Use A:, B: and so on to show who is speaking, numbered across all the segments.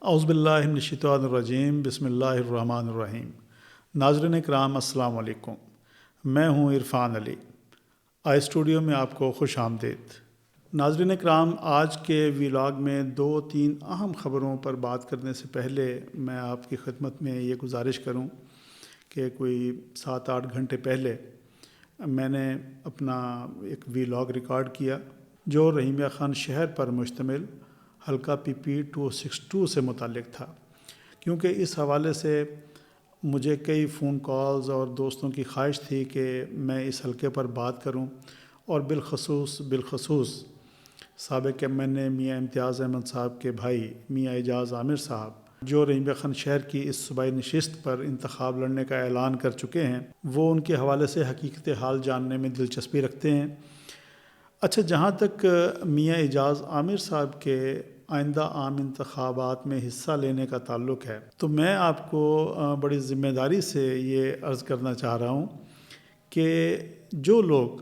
A: اعوذ باللہ من الشیطان الرجیم، بسم اللہ الرحمن الرحیم۔ ناظرین کرام السلام علیکم، میں ہوں عرفان علی۔ آئی اسٹوڈیو میں آپ کو خوش آمدید۔ ناظرین کرام، آج کے ویلاگ میں 2-3 اہم خبروں پر بات کرنے سے پہلے میں آپ کی خدمت میں یہ گزارش کروں کہ کوئی 7-8 گھنٹے پہلے میں نے اپنا ایک ویلاگ ریکارڈ کیا جو رحیمیہ خان شہر پر مشتمل حلقہ PP 262 سے متعلق تھا، کیونکہ اس حوالے سے مجھے کئی فون کالز اور دوستوں کی خواہش تھی کہ میں اس حلقے پر بات کروں، اور بالخصوص سابق MNA میاں امتیاز احمد صاحب کے بھائی میاں اعجاز عامر صاحب، جو رحیمیہ خان شہر کی اس صوبائی نشست پر انتخاب لڑنے کا اعلان کر چکے ہیں، وہ ان کے حوالے سے حقیقت حال جاننے میں دلچسپی رکھتے ہیں۔ اچھا، جہاں تک میاں اعجاز عامر صاحب کے آئندہ عام انتخابات میں حصہ لینے کا تعلق ہے، تو میں آپ کو بڑی ذمہ داری سے یہ عرض کرنا چاہ رہا ہوں کہ جو لوگ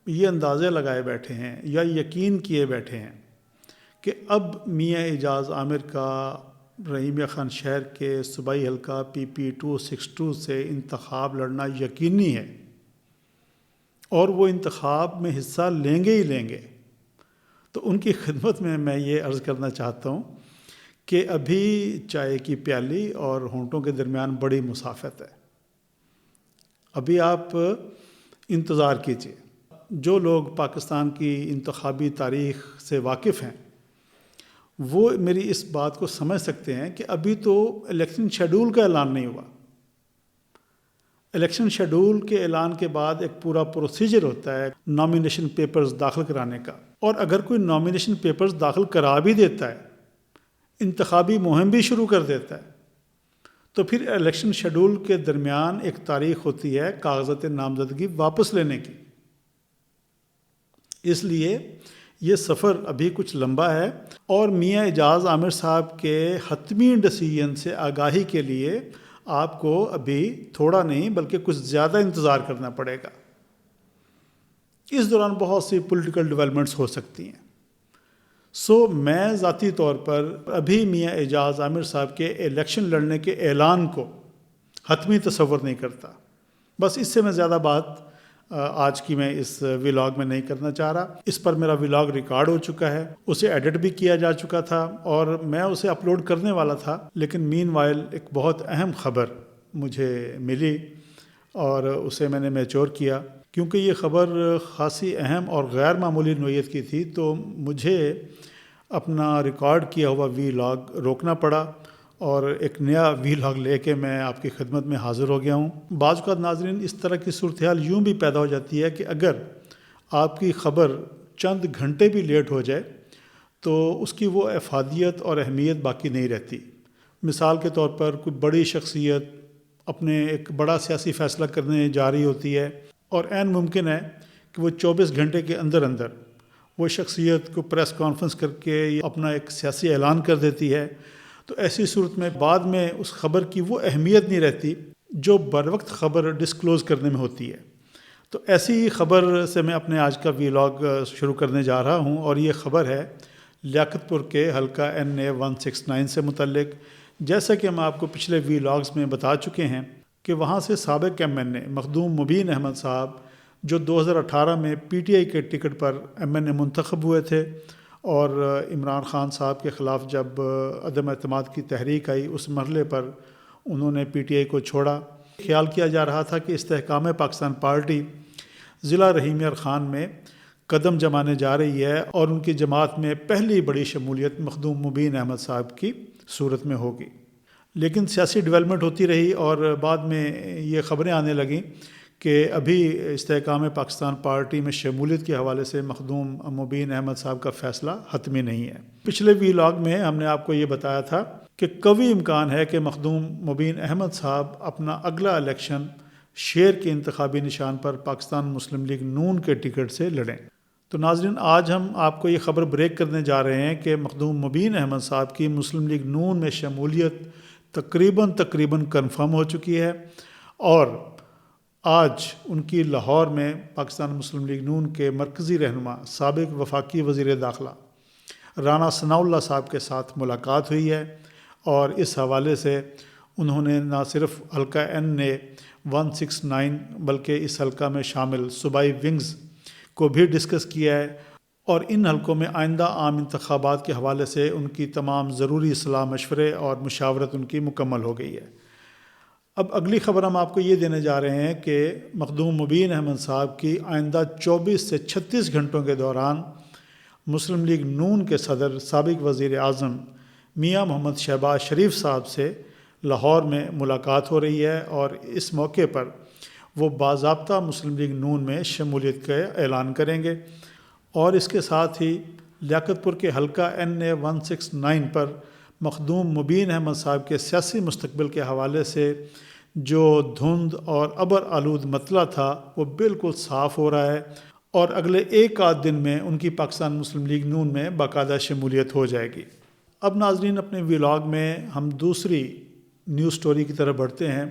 A: یہ اندازے لگائے بیٹھے ہیں یا یقین کیے بیٹھے ہیں کہ اب میاں اعجاز عامر کا رحیمیہ خان شہر کے صوبائی حلقہ PP 262 سے انتخاب لڑنا یقینی ہے اور وہ انتخاب میں حصہ لیں گے ہی لیں گے، تو ان کی خدمت میں یہ عرض کرنا چاہتا ہوں کہ ابھی چائے کی پیالی اور ہونٹوں کے درمیان بڑی مسافت ہے۔ ابھی آپ انتظار کیجیے۔ جو لوگ پاکستان کی انتخابی تاریخ سے واقف ہیں وہ میری اس بات کو سمجھ سکتے ہیں کہ ابھی تو الیکشن شیڈول کا اعلان نہیں ہوا۔ الیکشن شیڈول کے اعلان کے بعد ایک پورا پروسیجر ہوتا ہے نامینیشن پیپرز داخل کرانے کا، اور اگر کوئی نامینیشن پیپرز داخل کرا بھی دیتا ہے، انتخابی مہم بھی شروع کر دیتا ہے، تو پھر الیکشن شیڈول کے درمیان ایک تاریخ ہوتی ہے کاغذات نامزدگی واپس لینے کی۔ اس لیے یہ سفر ابھی کچھ لمبا ہے، اور میاں اعجاز عامر صاحب کے حتمی ڈیسیژن سے آگاہی کے لیے آپ کو ابھی تھوڑا نہیں بلکہ کچھ زیادہ انتظار کرنا پڑے گا۔ اس دوران بہت سی پولیٹیکل ڈیولپمنٹس ہو سکتی ہیں۔ میں ذاتی طور پر ابھی میاں اعجاز عامر صاحب کے الیکشن لڑنے کے اعلان کو حتمی تصور نہیں کرتا۔ بس اس سے میں زیادہ بات آج کی میں اس ویلاگ میں نہیں کرنا چاہ رہا۔ اس پر میرا ویلاگ ریکارڈ ہو چکا ہے، اسے ایڈٹ بھی کیا جا چکا تھا اور میں اسے اپلوڈ کرنے والا تھا، لیکن مین وائل ایک بہت اہم خبر مجھے ملی اور اسے میں نے میچور کیا، کیونکہ یہ خبر خاصی اہم اور غیر معمولی نوعیت کی تھی، تو مجھے اپنا ریکارڈ کیا ہوا ویلاگ روکنا پڑا اور ایک نیا ویلاگ لے کے میں آپ کی خدمت میں حاضر ہو گیا ہوں۔ بعض اوقات ناظرین، اس طرح کی صورتحال یوں بھی پیدا ہو جاتی ہے کہ اگر آپ کی خبر چند گھنٹے بھی لیٹ ہو جائے تو اس کی وہ افادیت اور اہمیت باقی نہیں رہتی۔ مثال کے طور پر کوئی بڑی شخصیت اپنے ایک بڑا سیاسی فیصلہ کرنے جا رہی ہوتی ہے، اور عین ممکن ہے کہ وہ 24 گھنٹے کے اندر وہ شخصیت کو پریس کانفرنس کر کے اپنا ایک سیاسی اعلان کر دیتی ہے، تو ایسی صورت میں بعد میں اس خبر کی وہ اہمیت نہیں رہتی جو بر وقت خبر ڈسکلوز کرنے میں ہوتی ہے۔ تو ایسی خبر سے میں اپنے آج کا ویلاگ شروع کرنے جا رہا ہوں، اور یہ خبر ہے لیاقت پور کے حلقہ NA 169 سے متعلق۔ جیسا کہ ہم آپ کو پچھلے ویلاگز میں بتا چکے ہیں کہ وہاں سے سابق MNA مخدوم مبین احمد صاحب، جو 2018 میں PTI کے ٹکٹ پر MNA منتخب ہوئے تھے، اور عمران خان صاحب کے خلاف جب عدم اعتماد کی تحریک آئی، اس مرحلے پر انہوں نے PTI کو چھوڑا۔ خیال کیا جا رہا تھا کہ استحکام پاکستان پارٹی ضلع رحیمیہ خان میں قدم جمانے جا رہی ہے، اور ان کی جماعت میں پہلی بڑی شمولیت مخدوم مبین احمد صاحب کی صورت میں ہوگی۔ لیکن سیاسی ڈیولپمنٹ ہوتی رہی، اور بعد میں یہ خبریں آنے لگیں کہ ابھی استحکام پاکستان پارٹی میں شمولیت کے حوالے سے مخدوم مبین احمد صاحب کا فیصلہ حتمی نہیں ہے۔ پچھلے ویلاگ میں ہم نے آپ کو یہ بتایا تھا کہ قوی امکان ہے کہ مخدوم مبین احمد صاحب اپنا اگلا الیکشن شہر کے انتخابی نشان پر پاکستان مسلم لیگ نون کے ٹکٹ سے لڑیں۔ تو ناظرین، آج ہم آپ کو یہ خبر بریک کرنے جا رہے ہیں کہ مخدوم مبین احمد صاحب کی مسلم لیگ نون میں شمولیت تقریباً کنفرم ہو چکی ہے، اور آج ان کی لاہور میں پاکستان مسلم لیگ نون کے مرکزی رہنما سابق وفاقی وزیر داخلہ رانا ثناء اللہ صاحب کے ساتھ ملاقات ہوئی ہے، اور اس حوالے سے انہوں نے نہ صرف حلقہ این اے 169 بلکہ اس حلقہ میں شامل صوبائی ونگز کو بھی ڈسکس کیا ہے، اور ان حلقوں میں آئندہ عام انتخابات کے حوالے سے ان کی تمام ضروری صلاح مشورے اور مشاورت ان کی مکمل ہو گئی ہے۔ اب اگلی خبر ہم آپ کو یہ دینے جا رہے ہیں کہ مخدوم مبین احمد صاحب کی آئندہ 24 سے 36 گھنٹوں کے دوران مسلم لیگ نون کے صدر سابق وزیر اعظم میاں محمد شہباز شریف صاحب سے لاہور میں ملاقات ہو رہی ہے، اور اس موقع پر وہ باضابطہ مسلم لیگ نون میں شمولیت کا اعلان کریں گے، اور اس کے ساتھ ہی لیاقت پور کے حلقہ این اے 169 پر مخدوم مبین احمد صاحب کے سیاسی مستقبل کے حوالے سے جو دھند اور ابر آلود مطلع تھا وہ بالکل صاف ہو رہا ہے، اور اگلے ایک آدھ دن میں ان کی پاکستان مسلم لیگ نون میں باقاعدہ شمولیت ہو جائے گی۔ اب ناظرین، اپنے ولاگ میں ہم دوسری نیوز سٹوری کی طرف بڑھتے ہیں،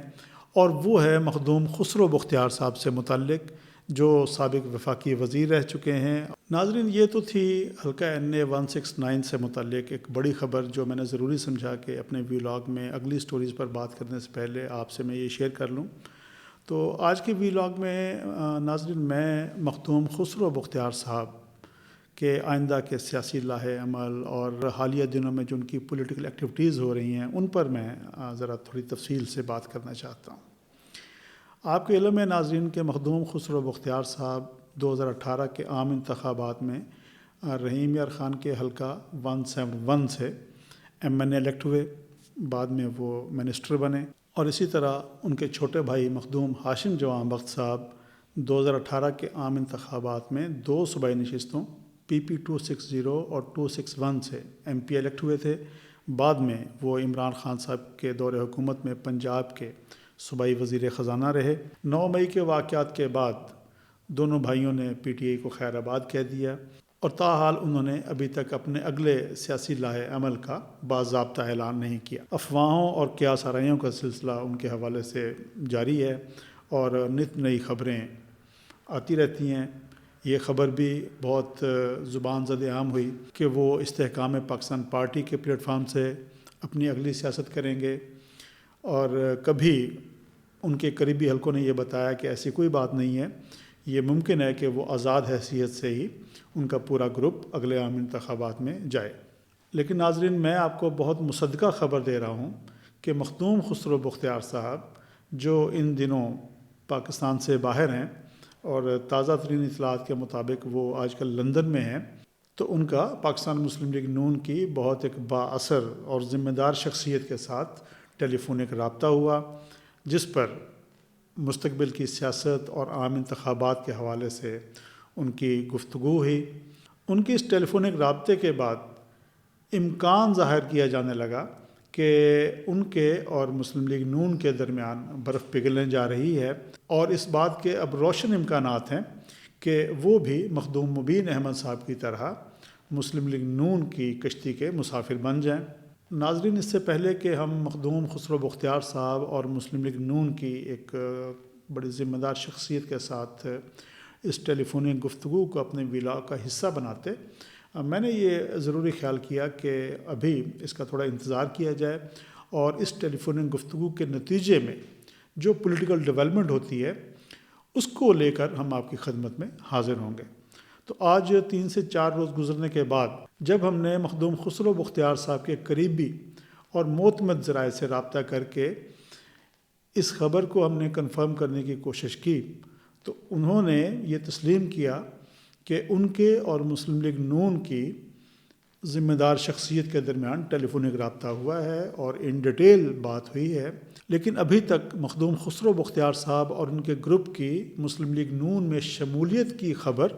A: اور وہ ہے مخدوم خسرو بختیار صاحب سے متعلق، جو سابق وفاقی وزیر رہ چکے ہیں۔ ناظرین، یہ تو تھی حلقہ این اے 169 سے متعلق ایک بڑی خبر جو میں نے ضروری سمجھا کہ اپنے ولاگ میں اگلی سٹوریز پر بات کرنے سے پہلے آپ سے میں یہ شیئر کر لوں۔ تو آج کے ولاگ میں ناظرین میں مخدوم خسرو بختیار صاحب کے آئندہ کے سیاسی لاہے عمل اور حالیہ دنوں میں جو ان کی پولیٹیکل ایکٹیویٹیز ہو رہی ہیں ان پر میں ذرا تھوڑی تفصیل سے بات کرنا چاہتا ہوں۔ آپ کے علم ہے ناظرین کہ مخدوم خسرو بختیار صاحب 2018 کے عام انتخابات میں رحیم یار خان کے حلقہ 171 سے ایم این اے الیکٹ ہوئے، بعد میں وہ منسٹر بنے، اور اسی طرح ان کے چھوٹے بھائی مخدوم ہاشم جوان بخت صاحب 2018 کے عام انتخابات میں 2 صوبائی نشستوں پی پی 260 اور 261 سے ایم پی الیکٹ ہوئے تھے۔ بعد میں وہ عمران خان صاحب کے دور حکومت میں پنجاب کے صوبائی وزیر خزانہ رہے۔ 9 مئی کے واقعات کے بعد دونوں بھائیوں نے پی ٹی آئی کو خیر آباد کہہ دیا، اور تاحال انہوں نے ابھی تک اپنے اگلے سیاسی لاہے عمل کا باضابطہ اعلان نہیں کیا۔ افواہوں اور قیاس آرائیوں کا سلسلہ ان کے حوالے سے جاری ہے، اور نت نئی خبریں آتی رہتی ہیں۔ یہ خبر بھی بہت زبان زد عام ہوئی کہ وہ استحکام پاکستان پارٹی کے پلیٹ فارم سے اپنی اگلی سیاست کریں گے، اور کبھی ان کے قریبی حلقوں نے یہ بتایا کہ ایسی کوئی بات نہیں ہے، یہ ممکن ہے کہ وہ آزاد حیثیت سے ہی ان کا پورا گروپ اگلے عام انتخابات میں جائے۔ لیکن ناظرین، میں آپ کو بہت مصدقہ خبر دے رہا ہوں کہ مخدوم خسرو بختیار صاحب جو ان دنوں پاکستان سے باہر ہیں، اور تازہ ترین اطلاعات کے مطابق وہ آج کل لندن میں ہیں، تو ان کا پاکستان مسلم لیگ نون کی بہت ایک با اثر اور ذمہ دار شخصیت کے ساتھ ٹیلی فونک رابطہ ہوا، جس پر مستقبل کی سیاست اور عام انتخابات کے حوالے سے ان کی گفتگو ہوئی۔ ان کے اس ٹیلی فونک رابطے کے بعد امکان ظاہر کیا جانے لگا کہ ان کے اور مسلم لیگ نون کے درمیان برف پگھلنے جا رہی ہے، اور اس بات کے اب روشن امکانات ہیں کہ وہ بھی مخدوم مبین احمد صاحب کی طرح مسلم لیگ نون کی کشتی کے مسافر بن جائیں۔ ناظرین، اس سے پہلے کہ ہم مخدوم خسرو بختیار صاحب اور مسلم لیگ نون کی ایک بڑی ذمہ دار شخصیت کے ساتھ اس ٹیلی فونک گفتگو کو اپنے ولاگ کا حصہ بناتے، میں نے یہ ضروری خیال کیا کہ ابھی اس کا تھوڑا انتظار کیا جائے، اور اس ٹیلی فونک گفتگو کے نتیجے میں جو پولیٹیکل ڈیولپمنٹ ہوتی ہے اس کو لے کر ہم آپ کی خدمت میں حاضر ہوں گے۔ تو آج 3 سے 4 روز گزرنے کے بعد جب ہم نے مخدوم خسرو بختیار صاحب کے قریبی اور معتمد ذرائع سے رابطہ کر کے اس خبر کو ہم نے کنفرم کرنے کی کوشش کی، تو انہوں نے یہ تسلیم کیا کہ ان کے اور مسلم لیگ نون کی ذمہ دار شخصیت کے درمیان ٹیلی فونک رابطہ ہوا ہے اور ان ڈیٹیل بات ہوئی ہے، لیکن ابھی تک مخدوم خسرو بختیار صاحب اور ان کے گروپ کی مسلم لیگ نون میں شمولیت کی خبر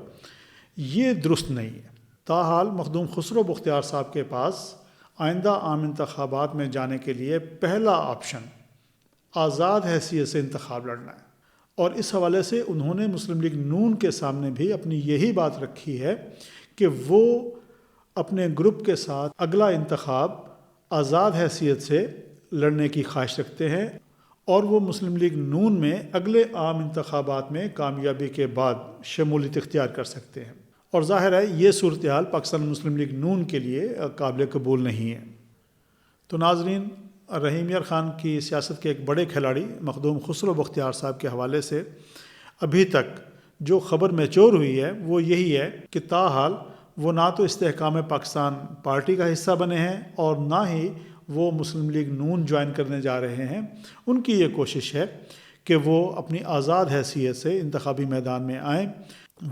A: یہ درست نہیں ہے۔ تاحال مخدوم خسرو بختیار صاحب کے پاس آئندہ عام انتخابات میں جانے کے لیے پہلا آپشن آزاد حیثیت سے انتخاب لڑنا ہے، اور اس حوالے سے انہوں نے مسلم لیگ نون کے سامنے بھی اپنی یہی بات رکھی ہے کہ وہ اپنے گروپ کے ساتھ اگلا انتخاب آزاد حیثیت سے لڑنے کی خواہش رکھتے ہیں، اور وہ مسلم لیگ نون میں اگلے عام انتخابات میں کامیابی کے بعد شمولیت اختیار کر سکتے ہیں۔ اور ظاہر ہے یہ صورتحال پاکستان مسلم لیگ نون کے لیے قابل قبول نہیں ہے۔ تو ناظرین، رحیم یار خان کی سیاست کے ایک بڑے کھلاڑی مخدوم خسرو بختیار صاحب کے حوالے سے ابھی تک جو خبر میچور ہوئی ہے وہ یہی ہے کہ تاحال وہ نہ تو استحکام پاکستان پارٹی کا حصہ بنے ہیں اور نہ ہی وہ مسلم لیگ نون جوائن کرنے جا رہے ہیں۔ ان کی یہ کوشش ہے کہ وہ اپنی آزاد حیثیت سے انتخابی میدان میں آئیں،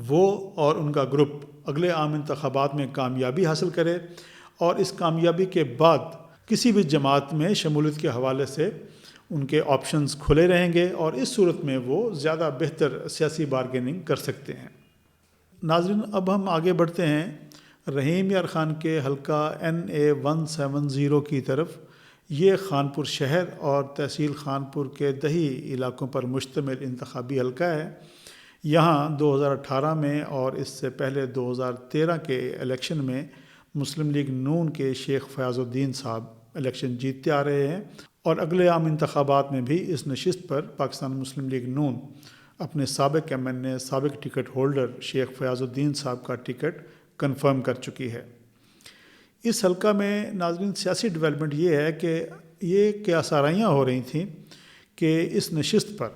A: وہ اور ان کا گروپ اگلے عام انتخابات میں کامیابی حاصل کرے اور اس کامیابی کے بعد کسی بھی جماعت میں شمولیت کے حوالے سے ان کے آپشنز کھلے رہیں گے اور اس صورت میں وہ زیادہ بہتر سیاسی بارگیننگ کر سکتے ہیں۔ ناظرین، اب ہم آگے بڑھتے ہیں رحیم یار خان کے حلقہ NA170 کی طرف۔ یہ خانپور شہر اور تحصیل خانپور کے دہی علاقوں پر مشتمل انتخابی حلقہ ہے۔ یہاں 2018 میں اور اس سے پہلے 2013 کے الیکشن میں مسلم لیگ نون کے شیخ فیاض الدین صاحب الیکشن جیتتے آ رہے ہیں اور اگلے عام انتخابات میں بھی اس نشست پر پاکستان مسلم لیگ نون اپنے سابق MNA سابق ٹکٹ ہولڈر شیخ فیاض الدین صاحب کا ٹکٹ کنفرم کر چکی ہے۔ اس حلقہ میں ناظرین سیاسی ڈیولپمنٹ یہ ہے کہ یہ کیا سارائیاں ہو رہی تھیں کہ اس نشست پر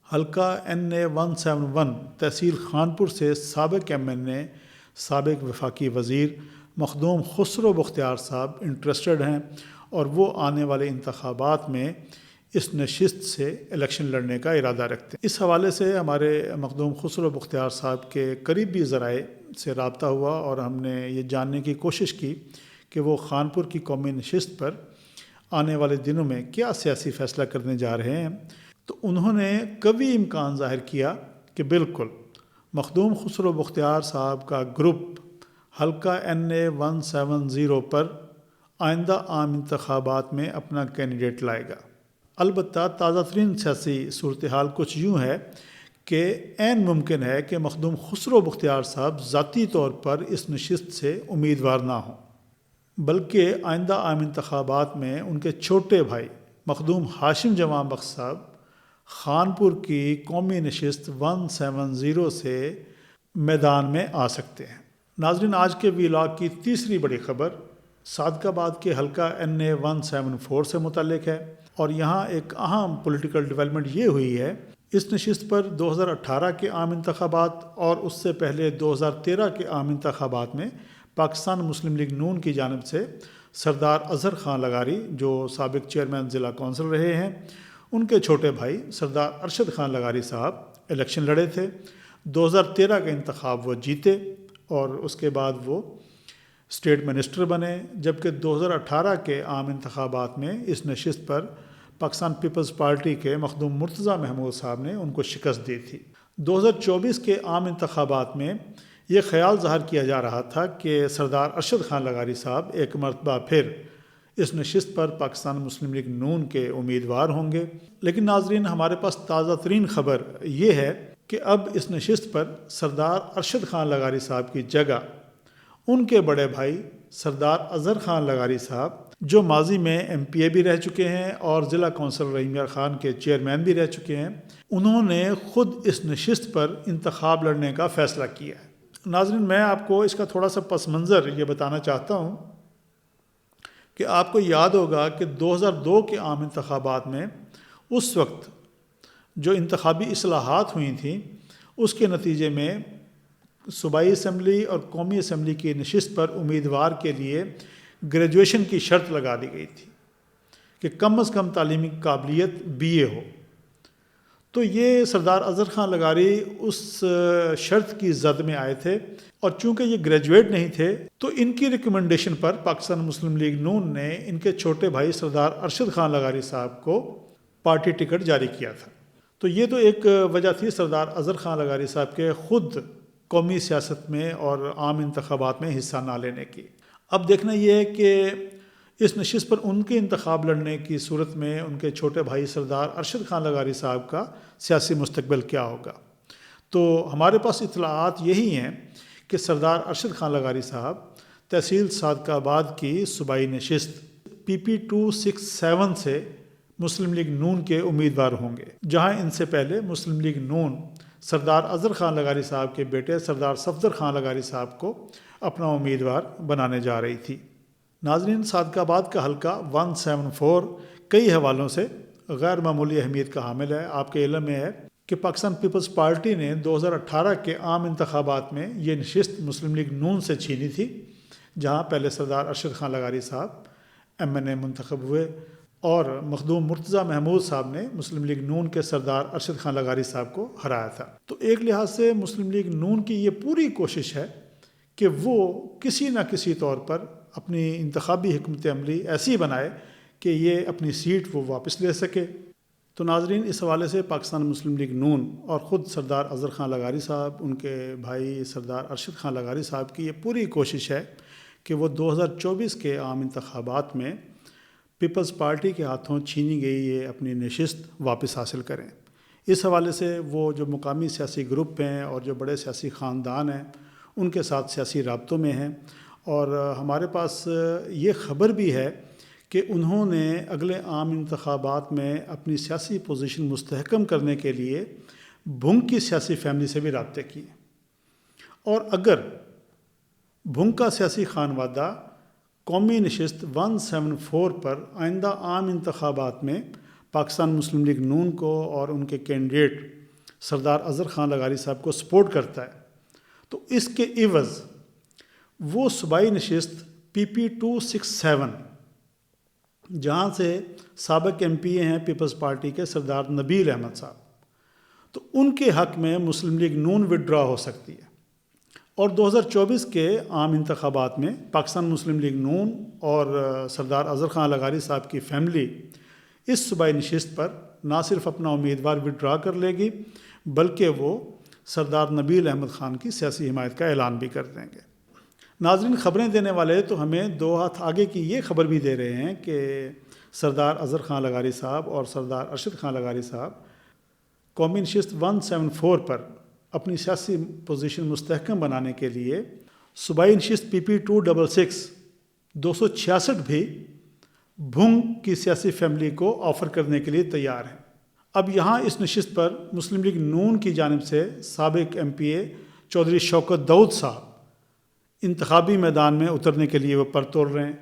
A: حلقہ NA171 تحصیل خانپور سے سابق MNA سابق وفاقی وزیر مخدوم خسرو بختیار صاحب انٹرسٹڈ ہیں اور وہ آنے والے انتخابات میں اس نشست سے الیکشن لڑنے کا ارادہ رکھتے ہیں۔ اس حوالے سے ہمارے مخدوم خسرو بختیار صاحب کے قریبی ذرائع سے رابطہ ہوا اور ہم نے یہ جاننے کی کوشش کی کہ وہ خانپور کی قومی نشست پر آنے والے دنوں میں کیا سیاسی فیصلہ کرنے جا رہے ہیں۔ تو انہوں نے قوی امکان ظاہر کیا کہ بالکل مخدوم خسرو بختیار صاحب کا گروپ حلقہ NA170 پر آئندہ عام انتخابات میں اپنا کینڈیڈیٹ لائے گا۔ البتہ تازہ ترین سیاسی صورتحال کچھ یوں ہے کہ عین ممکن ہے کہ مخدوم خسرو بختیار صاحب ذاتی طور پر اس نشست سے امیدوار نہ ہوں، بلکہ آئندہ عام انتخابات میں ان کے چھوٹے بھائی مخدوم ہاشم جوان بخش صاحب خانپور کی قومی نشست 170 سے میدان میں آ سکتے ہیں۔ ناظرین، آج کے ویلاگ کی تیسری بڑی خبر صادق آباد کے حلقہ NA174 سے متعلق ہے اور یہاں ایک اہم پولیٹیکل ڈیولپمنٹ یہ ہوئی ہے۔ اس نشست پر 2018 کے عام انتخابات اور اس سے پہلے 2013 کے عام انتخابات میں پاکستان مسلم لیگ نون کی جانب سے سردار اظہر خان لغاری جو سابق چیئرمین ضلع کونسل رہے ہیں، ان کے چھوٹے بھائی سردار ارشد خان لغاری صاحب الیکشن لڑے تھے۔ 2013 کے انتخاب وہ جیتے اور اس کے بعد وہ اسٹیٹ منسٹر بنے، جبکہ 2018 کے عام انتخابات میں اس نشست پر پاکستان پیپلز پارٹی کے مخدوم مرتضیٰ محمود صاحب نے ان کو شکست دی تھی۔ 2024 کے عام انتخابات میں یہ خیال ظاہر کیا جا رہا تھا کہ سردار ارشد خان لغاری صاحب ایک مرتبہ پھر اس نشست پر پاکستان مسلم لیگ نون کے امیدوار ہوں گے، لیکن ناظرین ہمارے پاس تازہ ترین خبر یہ ہے کہ اب اس نشست پر سردار ارشد خان لغاری صاحب کی جگہ ان کے بڑے بھائی سردار اظہر خان لغاری صاحب جو ماضی میں MPA بھی رہ چکے ہیں اور ضلع کونسل رحیم یار خان کے چیئرمین بھی رہ چکے ہیں، انہوں نے خود اس نشست پر انتخاب لڑنے کا فیصلہ کیا ہے۔ ناظرین، میں آپ کو اس کا تھوڑا سا پس منظر یہ بتانا چاہتا ہوں کہ آپ کو یاد ہوگا کہ 2002 کے عام انتخابات میں اس وقت جو انتخابی اصلاحات ہوئی تھیں اس کے نتیجے میں صوبائی اسمبلی اور قومی اسمبلی کی نشست پر امیدوار کے لیے گریجویشن کی شرط لگا دی گئی تھی کہ کم از کم تعلیمی قابلیت BA ہو۔ تو یہ سردار اظہر خان لغاری اس شرط کی زد میں آئے تھے اور چونکہ یہ گریجویٹ نہیں تھے تو ان کی ریکمنڈیشن پر پاکستان مسلم لیگ نون نے ان کے چھوٹے بھائی سردار ارشد خان لغاری صاحب کو پارٹی ٹکٹ جاری کیا تھا۔ تو یہ تو ایک وجہ تھی سردار اظہر خان لغاری صاحب کے خود قومی سیاست میں اور عام انتخابات میں حصہ نہ لینے کی۔ اب دیکھنا یہ ہے کہ اس نشست پر ان کے انتخاب لڑنے کی صورت میں ان کے چھوٹے بھائی سردار ارشد خان لغاری صاحب کا سیاسی مستقبل کیا ہوگا۔ تو ہمارے پاس اطلاعات یہی ہیں کہ سردار ارشد خان لغاری صاحب تحصیل صادق آباد کی صوبائی نشست PP 267 سے مسلم لیگ نون کے امیدوار ہوں گے، جہاں ان سے پہلے مسلم لیگ نون سردار اظہر خان لغاری صاحب کے بیٹے سردار صفدر خان لغاری صاحب کو اپنا امیدوار بنانے جا رہی تھی۔ ناظرین، صادق آباد کا حلقہ 174 کئی حوالوں سے غیر معمولی اہمیت کا حامل ہے۔ آپ کے علم میں ہے کہ پاکستان پیپلز پارٹی نے 2018 کے عام انتخابات میں یہ نشست مسلم لیگ نون سے چھینی تھی، جہاں پہلے سردار ارشد خان لغاری صاحب MNA منتخب ہوئے اور مخدوم مرتضیٰ محمود صاحب نے مسلم لیگ نون کے سردار ارشد خان لغاری صاحب کو ہرایا تھا۔ تو ایک لحاظ سے مسلم لیگ نون کی یہ پوری کوشش ہے کہ وہ کسی نہ کسی طور پر اپنی انتخابی حکمت عملی ایسی بنائے کہ یہ اپنی سیٹ وہ واپس لے سکے۔ تو ناظرین، اس حوالے سے پاکستان مسلم لیگ نون اور خود سردار اظہر خان لغاری صاحب، ان کے بھائی سردار ارشد خان لغاری صاحب کی یہ پوری کوشش ہے کہ وہ 2024 کے عام انتخابات میں پیپلز پارٹی کے ہاتھوں چھینی گئی یہ اپنی نشست واپس حاصل کریں۔ اس حوالے سے وہ جو مقامی سیاسی گروپ ہیں اور جو بڑے سیاسی خاندان ہیں ان کے ساتھ سیاسی رابطوں میں ہیں، اور ہمارے پاس یہ خبر بھی ہے کہ انہوں نے اگلے عام انتخابات میں اپنی سیاسی پوزیشن مستحکم کرنے کے لیے بھنگ کی سیاسی فیملی سے بھی رابطے کیے، اور اگر بھنگ کا سیاسی خانوادہ قومی نشست 174 پر آئندہ عام انتخابات میں پاکستان مسلم لیگ نون کو اور ان کے کینڈیڈیٹ سردار اظہر خان لغاری صاحب کو سپورٹ کرتا ہے، تو اس کے عوض وہ صوبائی نشست PP 267 جہاں سے سابق MPA ہیں پیپلز پارٹی کے سردار نبیل احمد صاحب، تو ان کے حق میں مسلم لیگ نون وڈرا ہو سکتی ہے، اور 2024 کے عام انتخابات میں پاکستان مسلم لیگ نون اور سردار اظہر خان لغاری صاحب کی فیملی اس صوبائی نشست پر نہ صرف اپنا امیدوار وڈرا کر لے گی بلکہ وہ سردار نبیل احمد خان کی سیاسی حمایت کا اعلان بھی کر دیں گے۔ ناظرین، خبریں دینے والے تو ہمیں دو ہاتھ آگے کی یہ خبر بھی دے رہے ہیں کہ سردار اظہر خان لغاری صاحب اور سردار ارشد خان لغاری صاحب قومی نشست 174 پر اپنی سیاسی پوزیشن مستحکم بنانے کے لیے صوبائی نشست PP 266 266 بھی بھنگ کی سیاسی فیملی کو آفر کرنے کے لیے تیار ہیں۔ اب یہاں اس نشست پر مسلم لیگ نون کی جانب سے سابق MPA چودھری شوکت داؤد صاحب انتخابی میدان میں اترنے کے لیے وہ پر تول رہے ہیں۔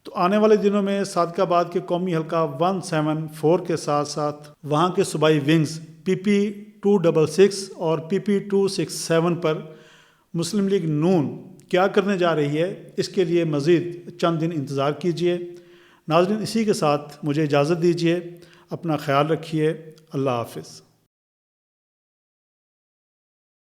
A: تو آنے والے دنوں میں صادق آباد کے قومی حلقہ 174 کے ساتھ ساتھ وہاں کے صوبائی ونگز PP 266 اور PP 267 پر مسلم لیگ نون کیا کرنے جا رہی ہے، اس کے لیے مزید چند دن انتظار کیجیے۔ ناظرین، اسی کے ساتھ مجھے اجازت دیجیے، اپنا خیال رکھیے، اللہ حافظ۔